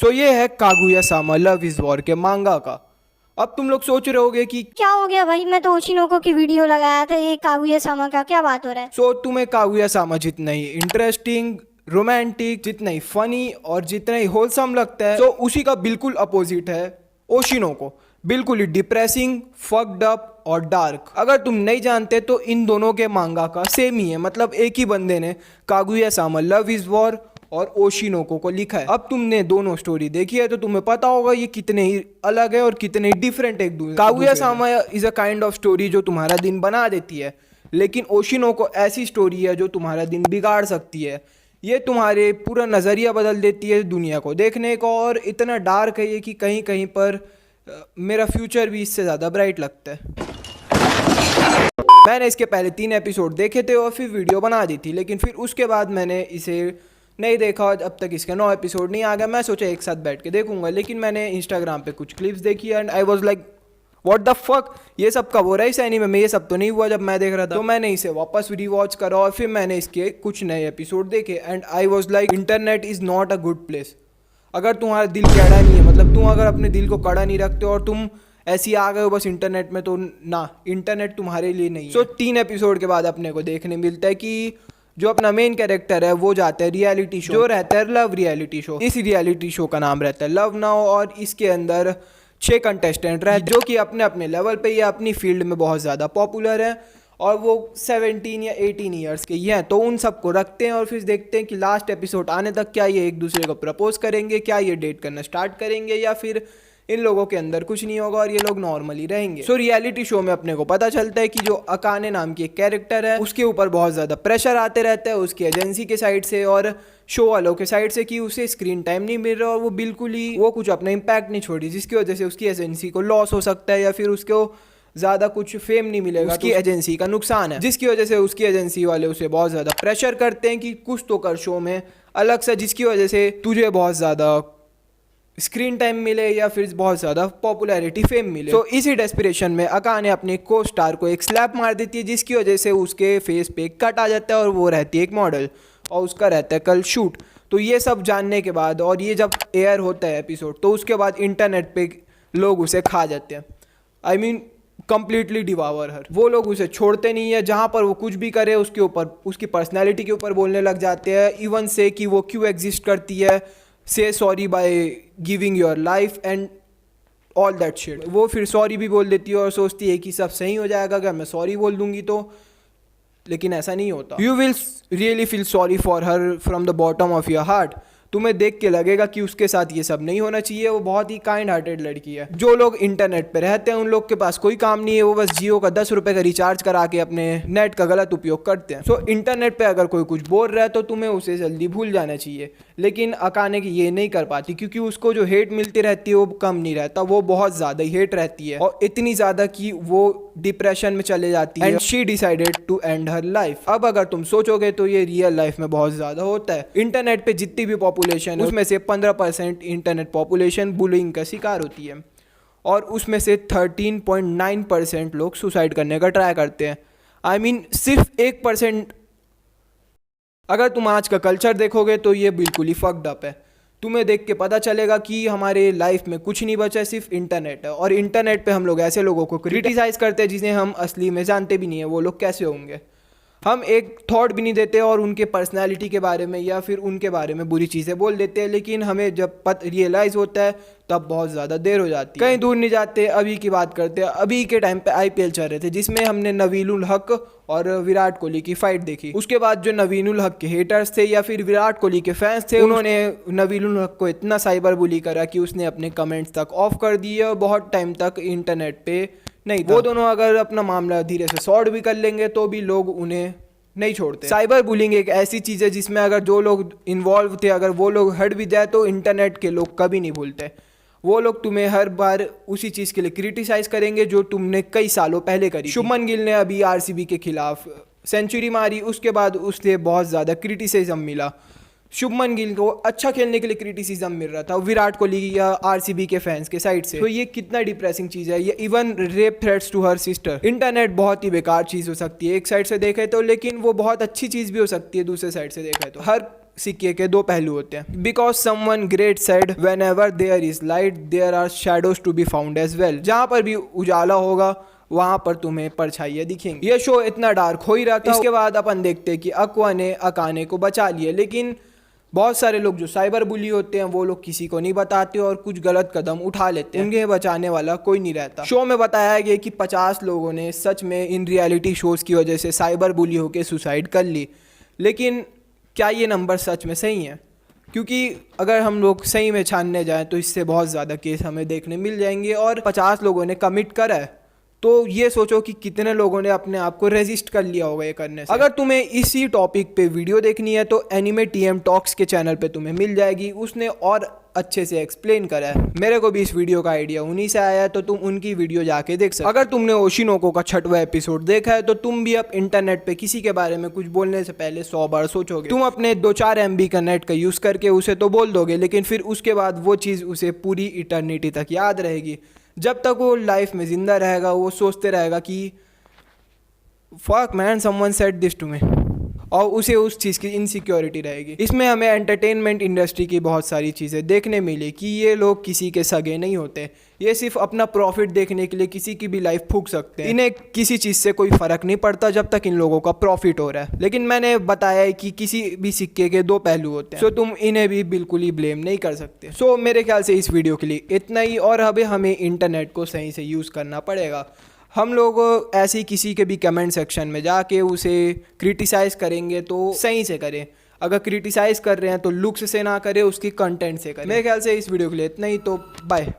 सो ये है Kaguya Sama love is war के मांगा का। अब तुम लोग सोच रहे होगे कि क्या हो गया भाई, मैं तो ओशिनोको की वीडियो लगाया था, ये कागुया सामा का क्या बात हो रहा है? सो तुम्हें कागुया सामा जितना ही इंटरेस्टिंग, रोमांटिक, जितना ही फनी और जितना ही होलसम लगता है, सो उसी का बिल्कुल अपोजिट है ओशिनोको। बिल्कुल ही डिप्रेसिंग, फक्ड अप और डार्क। अगर तुम नहीं जानते तो इन दोनों के मांगा का सेम ही है, मतलब एक ही बंदे ने Kaguya Sama love is war और ओशिनोको को लिखा है। अब तुमने दोनों स्टोरी देखी है तो तुम्हें पता होगा ये कितने ही अलग है और कितने ही डिफरेंट एक दूसरे। Kaguya Sama is a kind of story जो तुम्हारा दिन बना देती है, लेकिन ओशिनोको ऐसी स्टोरी है जो तुम्हारा दिन बिगाड़ सकती है। ये तुम्हारे पूरा नज़रिया बदल देती है दुनिया को देखने का, और इतना डार्क है ये कि कहीं कहीं पर मेरा फ्यूचर भी इससे ज़्यादा ब्राइट लगता है। मैंने इसके पहले 3 एपिसोड देखे थे और फिर वीडियो बना दी थी, लेकिन फिर उसके बाद मैंने इसे नहीं देखा और अब तक इसके 9 एपिसोड नहीं आ गया। मैं सोचा एक साथ बैठ के देखूंगा, लेकिन मैंने इंस्टाग्राम पे कुछ क्लिप्स देखी and I was like what the fuck, ये सब कब हो रहा है इस एनीमे में? ये सब तो नहीं हुआ जब मैं देख रहा था। तो मैंने इसे वापस रीवॉच करा और फिर मैंने इसके कुछ नए एपिसोड देखे and I was like internet is not a good place. अगर तुम्हारा दिल कड़ा नहीं है, मतलब तुम अगर अपने दिल को कड़ा नहीं रखते और तुम ऐसे ही आ गए हो बस इंटरनेट में, तो ना, इंटरनेट तुम्हारे लिए नहीं है। सो 3 एपिसोड के बाद अपने को देखने मिलता है कि जो अपना मेन कैरेक्टर है वो जाता है रियलिटी शो, जो रहता है लव रियलिटी शो। इस रियलिटी शो का नाम रहता है लव नाउ और इसके अंदर 6 कंटेस्टेंट रहते जो कि अपने अपने लेवल पे या अपनी फील्ड में बहुत ज़्यादा पॉपुलर है और वो 17 या 18 ईयर्स के ये हैं। तो उन सबको रखते हैं और फिर देखते हैं कि लास्ट एपिसोड आने तक क्या ये एक दूसरे को प्रपोज करेंगे, क्या ये डेट करना स्टार्ट करेंगे, या फिर इन लोगों के अंदर कुछ नहीं होगा और ये लोग नॉर्मली रहेंगे। सो रियलिटी शो में अपने को पता चलता है कि जो अकाने नाम की एक कैरेक्टर है उसके ऊपर बहुत ज़्यादा प्रेशर आते रहता है उसकी एजेंसी के साइड से और शो वालों के साइड से कि उसे स्क्रीन टाइम नहीं मिल रहा और वो बिल्कुल ही वो कुछ अपना इम्पैक्ट नहीं छोड़ी, जिसकी वजह से उसकी एजेंसी को लॉस हो सकता है या फिर उसको ज़्यादा कुछ फेम नहीं मिलेगा, उसकी एजेंसी का नुकसान है, जिसकी वजह से उसकी एजेंसी वाले उसे बहुत ज़्यादा प्रेशर करते हैं कि कुछ तो कर शो में अलग सा, जिसकी वजह से तुझे बहुत ज़्यादा स्क्रीन टाइम मिले या फिर बहुत ज़्यादा पॉपुलैरिटी फेम मिले। तो इसी डेस्पिरेशन में अकाने अपने को स्टार को एक स्लैप मार देती है, जिसकी वजह से उसके फेस पे एक कट आ जाता है और वो रहती है एक मॉडल और उसका रहता है कल शूट। तो ये सब जानने के बाद और ये जब एयर होता है एपिसोड तो उसके बाद इंटरनेट पे लोग उसे खा जाते हैं, आई मीन कंप्लीटली डिवावर हर। वो लोग उसे छोड़ते नहीं है, जहाँ पर वो कुछ भी करे उसके ऊपर, उसकी पर्सनैलिटी के ऊपर बोलने लग जाते हैं, इवन से कि वो क्यों एग्जिस्ट करती है, से sorry by giving your life and all that shit. वो फिर सॉरी भी बोल देती है और सोचती है कि सब सही हो जाएगा अगर मैं सॉरी बोल दूंगी तो, लेकिन ऐसा नहीं होता। You will really feel sorry for her from the bottom of your heart. तुम्हें देख के लगेगा कि उसके साथ ये सब नहीं होना चाहिए, वो बहुत ही काइंड हार्टेड लड़की है। जो लोग इंटरनेट पे रहते हैं उन लोग के पास कोई काम नहीं है, वो बस जियो का 10 रुपये का रिचार्ज करा के अपने नेट का गलत उपयोग करते हैं। सो इंटरनेट पे अगर कोई कुछ बोल रहा है तो तुम्हें उसे जल्दी भूल जाना चाहिए, लेकिन अकाने की ये नहीं कर पाती क्योंकि उसको जो हेट मिलती रहती है वो कम नहीं रहता, वो बहुत ज़्यादा ही हेट रहती है और इतनी ज़्यादा कि वो डिप्रेशन में चले जाती है and she decided to end her life. अब अगर तुम सोचोगे तो ये रियल लाइफ में बहुत ज़्यादा होता है। इंटरनेट पे जितनी भी पॉपुलेशन है उसमें से 15% इंटरनेट पॉपुलेशन बुलिंग का शिकार होती है और उसमें से 13.9% लोग सुसाइड करने का ट्राई करते हैं। आई मीन सिर्फ 1%। अगर तुम आज का कल्चर देखोगे तो ये बिल्कुल ही फक्ड अप है। तुम्हें देख के पता चलेगा कि हमारे लाइफ में कुछ नहीं बचा, सिर्फ इंटरनेट है और इंटरनेट पे हम लोग ऐसे लोगों को क्रिटिसाइज करते हैं जिन्हें हम असली में जानते भी नहीं है वो लोग कैसे होंगे। हम एक थॉट भी नहीं देते और उनके पर्सनालिटी के बारे में या फिर उनके बारे में बुरी चीज़ें बोल देते हैं, लेकिन हमें जब रियलाइज़ होता है तब बहुत ज़्यादा देर हो जाती है। कहीं दूर नहीं जाते, अभी की बात करते हैं। अभी के टाइम पे आईपीएल चल रहे थे जिसमें हमने नवीनुल हक और विराट कोहली की फाइट देखी। उसके बाद जो नवीनुल हक के हेटर्स थे या फिर विराट कोहली के फैंस थे उन्होंने नवीनुल हक को इतना साइबर बुली करा कि उसने अपने कमेंट्स तक ऑफ कर दिए और बहुत टाइम तक इंटरनेट पे नहीं था। वो दोनों अगर अपना मामला धीरे से सॉर्ट भी कर लेंगे तो भी लोग उन्हें नहीं छोड़ते। साइबर बुलिंग एक ऐसी चीज़ है जिसमें अगर जो लोग इन्वॉल्व थे अगर वो लोग हट भी जाए तो इंटरनेट के लोग कभी नहीं भूलते। वो लोग तुम्हें हर बार उसी चीज़ के लिए क्रिटिसाइज करेंगे जो तुमने कई सालों पहले करी। शुभमन गिल ने अभी आरसीबी के खिलाफ सेंचुरी मारी, उसके बाद उससे बहुत ज़्यादा क्रिटिसिज्म मिला। शुभमन गिल को अच्छा खेलने के लिए क्रिटिसिज्म मिल रहा था विराट कोहली या आरसीबी के फैंस के साइड से। तो ये कितना डिप्रेसिंग चीज़ है। ये even rape threats to her sister. Internet बहुत ही बेकार चीज़ हो सकती है एक साइड से देखे तो, लेकिन वो बहुत अच्छी चीज़ भी हो सकती है दूसरे साइड से देखे तो। हर सिक्के के दो पहलू होते हैं। Because someone great said whenever there is light there are shadows to be found as well. जहाँ पर भी उजाला होगा वहां पर तुम्हें परछाइयाँ दिखेंगी। ये शो इतना डार्क हो ही रहा था। इसके बाद अपन देखते हैं कि अक्वा ने अकाने को बचा लिया, लेकिन बहुत सारे लोग जो साइबर बुली होते हैं वो लोग किसी को नहीं बताते और कुछ गलत कदम उठा लेते हैं। उन्हें बचाने वाला कोई नहीं रहता। शो में बताया गया कि 50 लोगों ने सच में इन रियलिटी शोज की वजह से साइबर बुली होकर सुसाइड कर ली। लेकिन क्या ये नंबर सच में सही है? क्योंकि अगर हम लोग सही में छानने जाएं तो इससे बहुत ज़्यादा केस हमें देखने मिल जाएंगे। और 50 लोगों ने कमिट करा है तो ये सोचो कि कितने लोगों ने अपने आप को रेजिस्ट कर लिया होगा ये करने से। अगर तुम्हें इसी टॉपिक पे वीडियो देखनी है तो एनिमे टीएम टॉक्स के चैनल पे तुम्हें मिल जाएगी। उसने और अच्छे से एक्सप्लेन करा है। मेरे को भी इस वीडियो का आइडिया उन्हीं से आया है, तो तुम उनकी वीडियो जाके देख सकते। अगर तुमने ओशिनोको का 6वां एपिसोड देखा है तो तुम भी अब इंटरनेट पे किसी के बारे में कुछ बोलने से पहले 100 बार सोचोगे। तुम अपने 2-4 MB का नेट का यूज़ करके उसे तो बोल दोगे, लेकिन फिर उसके बाद वो चीज़ उसे पूरी इटर्निटी तक याद रहेगी। जब तक वो लाइफ में जिंदा रहेगा वो सोचते रहेगा कि fuck man someone said this to me, और उसे उस चीज़ की इनसिक्योरिटी रहेगी। इसमें हमें एंटरटेनमेंट इंडस्ट्री की बहुत सारी चीज़ें देखने मिली कि ये लोग किसी के सगे नहीं होते। ये सिर्फ अपना प्रॉफिट देखने के लिए किसी की भी लाइफ फूंक सकते हैं। इन्हें किसी चीज़ से कोई फ़र्क नहीं पड़ता जब तक इन लोगों का प्रॉफिट हो रहा है। लेकिन मैंने बताया है कि किसी भी सिक्के के दो पहलू होते हैं, सो तुम इन्हें भी बिल्कुल ही ब्लेम नहीं कर सकते। सो मेरे ख्याल से इस वीडियो के लिए इतना ही, और अभी हमें इंटरनेट को सही से यूज़ करना पड़ेगा। हम लोग ऐसे ही किसी के भी कमेंट सेक्शन में जाके उसे क्रिटिसाइज़ करेंगे तो सही से करें। अगर क्रिटिसाइज़ कर रहे हैं तो लुक्स से ना करें, उसकी कंटेंट से करें। मेरे ख्याल से इस वीडियो के लिए इतना ही, तो बाय।